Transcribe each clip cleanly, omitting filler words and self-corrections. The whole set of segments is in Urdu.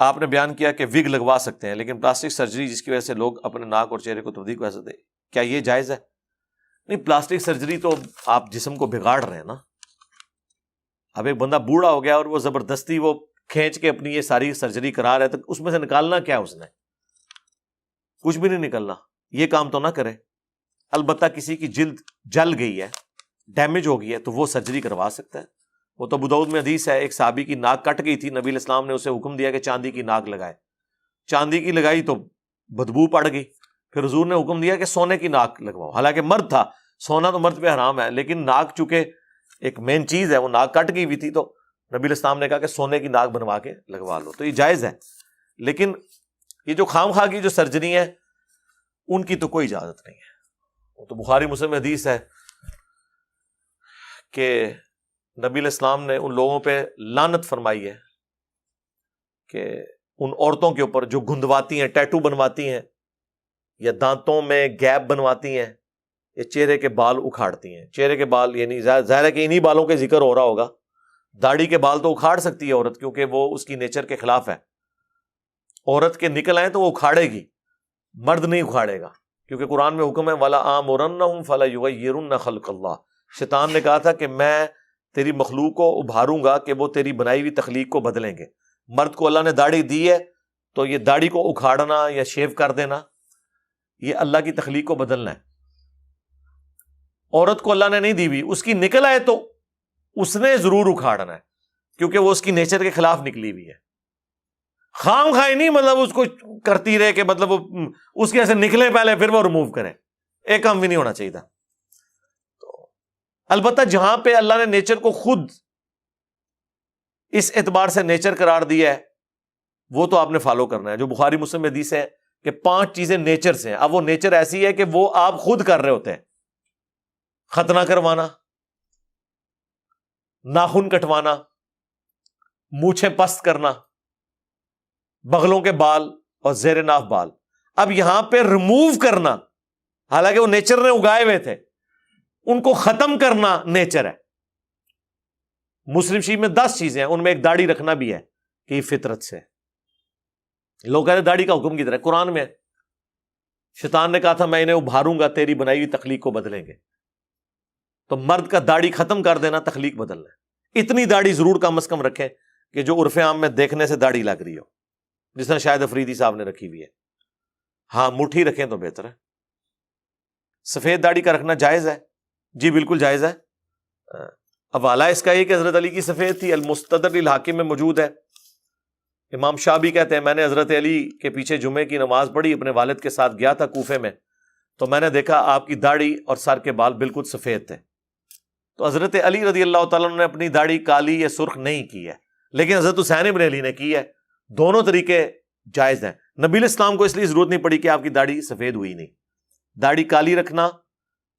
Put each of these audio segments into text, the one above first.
آپ نے بیان کیا کہ وگ لگوا سکتے ہیں، لیکن پلاسٹک سرجری جس کی وجہ سے لوگ اپنے ناک اور چہرے کو تبدیل کر سکتے، کیا یہ جائز ہے؟ نہیں، پلاسٹک سرجری تو آپ جسم کو بگاڑ رہے ہیں نا. اب ایک بندہ بوڑھا ہو گیا اور وہ زبردستی وہ کھینچ کے اپنی یہ ساری سرجری کرا رہا ہے، تو اس میں سے نکالنا کیا اس نے؟ کچھ بھی نہیں نکلنا. یہ کام تو نہ کرے. البتہ کسی کی جلد جل گئی ہے، ڈیمیج ہو گئی ہے، تو وہ سرجری کروا سکتا ہے. وہ تو ابو داؤد میں حدیث ہے، ایک صحابی کی ناک کٹ گئی تھی، نبی علیہ السلام نے اسے حکم دیا کہ چاندی کی ناک لگائے. چاندی کی لگائی تو بدبو پڑ گئی. پھر حضور نے حکم دیا کہ سونے کی ناک لگواؤ. حالانکہ مرد تھا، سونا تو مرد پہ حرام ہے، لیکن ناک چونکہ ایک مین چیز ہے، وہ ناک کٹ گئی ہوئی تھی، تو نبی علیہ السلام نے کہا کہ سونے کی ناک بنوا کے لگوا لو. تو یہ جائز ہے. لیکن یہ جو خام خواہ کی جو سرجری ہے ان کی تو کوئی اجازت نہیں ہے. وہ تو بخاری مسلم میں حدیث ہے کہ نبی علیہ السلام نے ان لوگوں پہ لعنت فرمائی ہے کہ ان عورتوں کے اوپر جو گندواتی ہیں، ٹیٹو بنواتی ہیں، یا دانتوں میں گیپ بنواتی ہیں، یا چہرے کے بال اکھاڑتی ہیں. چہرے کے بال یعنی ظاہر ہے کہ انہی بالوں کے ذکر ہو رہا ہوگا. داڑھی کے بال تو اکھاڑ سکتی ہے عورت، کیونکہ وہ اس کی نیچر کے خلاف ہے. عورت کے نکل آئے تو وہ اکھاڑے گی، مرد نہیں اکھاڑے گا، کیونکہ قرآن میں حکم ہے وَلَا آمُرَنَّهُمْ فَلَا يُغَيِّرُنَّ خَلْقَ اللَّهِ. شیطان نے کہا تھا کہ میں تیری مخلوق کو ابھاروں گا کہ وہ تیری بنائی ہوئی تخلیق کو بدلیں گے. مرد کو اللہ نے داڑھی دی ہے تو یہ داڑھی کو اکھاڑنا یا شیو کر دینا یہ اللہ کی تخلیق کو بدلنا ہے. عورت کو اللہ نے نہیں دی ہوئی، اس کی نکل آئے تو اس نے ضرور اکھاڑنا ہے، کیونکہ وہ اس کی نیچر کے خلاف نکلی ہوئی ہے. خام خواہ نہیں مطلب اس کو کرتی رہے کہ مطلب وہ اس کے ایسے نکلے پہلے پھر وہ ریموو کرے. ایک کام بھی نہیں ہونا چاہیے تھا. تو البتہ جہاں پہ اللہ نے نیچر کو خود اس اعتبار سے نیچر قرار دیا ہے وہ تو آپ نے فالو کرنا ہے. جو بخاری مسلم میں حدیث ہے کہ 5 چیزیں نیچر سے ہیں. اب وہ نیچر ایسی ہے کہ وہ آپ خود کر رہے ہوتے ہیں. ختنہ کروانا، ناخن کٹوانا، مونچھیں پست کرنا، بغلوں کے بال اور زیر ناف بال. اب یہاں پہ ریموو کرنا، حالانکہ وہ نیچر نے اگائے ہوئے تھے، ان کو ختم کرنا نیچر ہے. مسلم شریف میں 10 چیزیں ہیں، ان میں ایک داڑھی رکھنا بھی ہے کہ یہ فطرت سے. لوگ کہتے ہیں داڑھی کا حکم کی طرح قرآن میں. شیطان نے کہا تھا میں انہیں ابھاروں گا، تیری بنائی ہوئی تخلیق کو بدلیں گے. تو مرد کا داڑھی ختم کر دینا تخلیق بدلنا ہے. اتنی داڑھی ضرور کم از کم رکھیں کہ جو عرف عام میں دیکھنے سے داڑھی لگ رہی ہو، جس طرح شاہد افریدی صاحب نے رکھی ہوئی ہے. ہاں مٹھی رکھیں تو بہتر ہے. سفید داڑھی کا رکھنا جائز ہے؟ جی بالکل جائز ہے. حوالہ اس کا یہ کہ حضرت علی کی سفید تھی، المستدرک للحاکم میں موجود ہے. امام شابی کہتے ہیں میں نے حضرت علی کے پیچھے جمعے کی نماز پڑھی، اپنے والد کے ساتھ گیا تھا کوفے میں، تو میں نے دیکھا آپ کی داڑھی اور سر کے بال بالکل سفید تھے. تو حضرت علی رضی اللہ تعالیٰ عنہ نے اپنی داڑھی کالی یا سرخ نہیں کی ہے، لیکن حضرت حسین ابن علی نے کی ہے. دونوں طریقے جائز ہیں. نبی علیہ السلام کو اس لیے ضرورت نہیں پڑی کہ آپ کی داڑھی سفید ہوئی نہیں. داڑھی کالی رکھنا،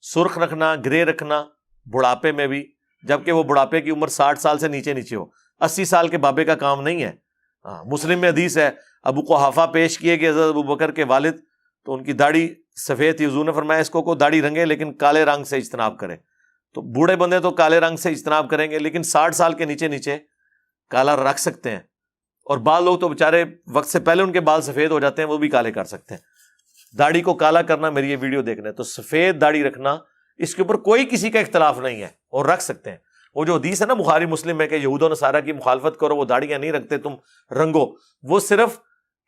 سرخ رکھنا، گرے رکھنا بڑھاپے میں بھی، جبکہ وہ بڑھاپے کی عمر 60 سال سے نیچے ہو. 80 سال کے بابے کا کام نہیں ہے. مسلم میں حدیث ہے، ابو قحافہ پیش کیے کہ حضرت ابو بکر کے والد، تو ان کی داڑھی سفید تھی. حضور نے فرمایا اس کو داڑھی رنگے لیکن کالے رنگ سے اجتناب کرے. تو بوڑھے بندے تو کالے رنگ سے اجتناب کریں گے، لیکن 60 سال کے نیچے کالا رکھ سکتے ہیں. اور بعض لوگ تو بےچارے وقت سے پہلے ان کے بال سفید ہو جاتے ہیں، وہ بھی کالے کر سکتے ہیں. داڑھی کو کالا کرنا میری یہ ویڈیو دیکھنا ہے تو سفید داڑھی رکھنا، اس کے اوپر کوئی کسی کا اختلاف نہیں ہے اور رکھ سکتے ہیں. وہ جو حدیث ہے نا بخاری مسلم میں کہ یہود و نصارہ کی مخالفت کرو، وہ داڑیاں نہیں رکھتے تم رنگو، وہ صرف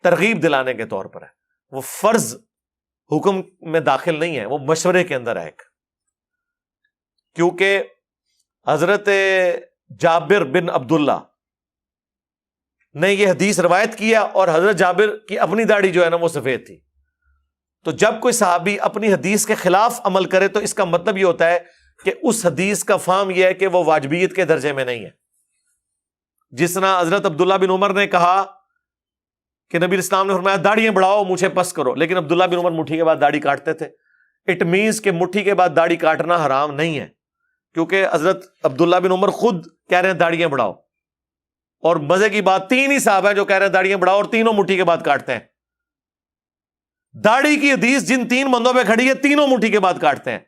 ترغیب دلانے کے طور پر ہے. وہ فرض حکم میں داخل نہیں ہے، وہ مشورے کے اندر ہے ایک. کیونکہ حضرت جابر بن عبداللہ نے یہ حدیث روایت کیا اور حضرت جابر کی اپنی داڑھی جو ہے نا وہ سفید تھی. تو جب کوئی صحابی اپنی حدیث کے خلاف عمل کرے تو اس کا مطلب یہ ہوتا ہے کہ اس حدیث کا فہم یہ ہے کہ وہ واجبیت کے درجے میں نہیں ہے. جس طرح حضرت عبداللہ بن عمر نے کہا کہ نبی اسلام نے فرمایا داڑیاں بڑھاؤ، مونچھیں پس کرو، لیکن عبداللہ بن عمر مٹھی کے بعد داڑھی کاٹتے تھے. اٹ مینس کہ مٹھی کے بعد داڑھی کاٹنا حرام نہیں ہے، کیونکہ حضرت عبداللہ بن عمر خود کہہ رہے ہیں داڑیاں بڑھاؤ. اور مزے کی بات 3 ہی صحابہ ہیں جو کہہ رہے ہیں داڑیاں بڑھاؤ اور تینوں مٹھی کے بعد کاٹتے ہیں. داڑھی کی حدیث جن 3 بندوں پہ کھڑی ہے تینوں مٹھی کے بعد کاٹتے ہیں.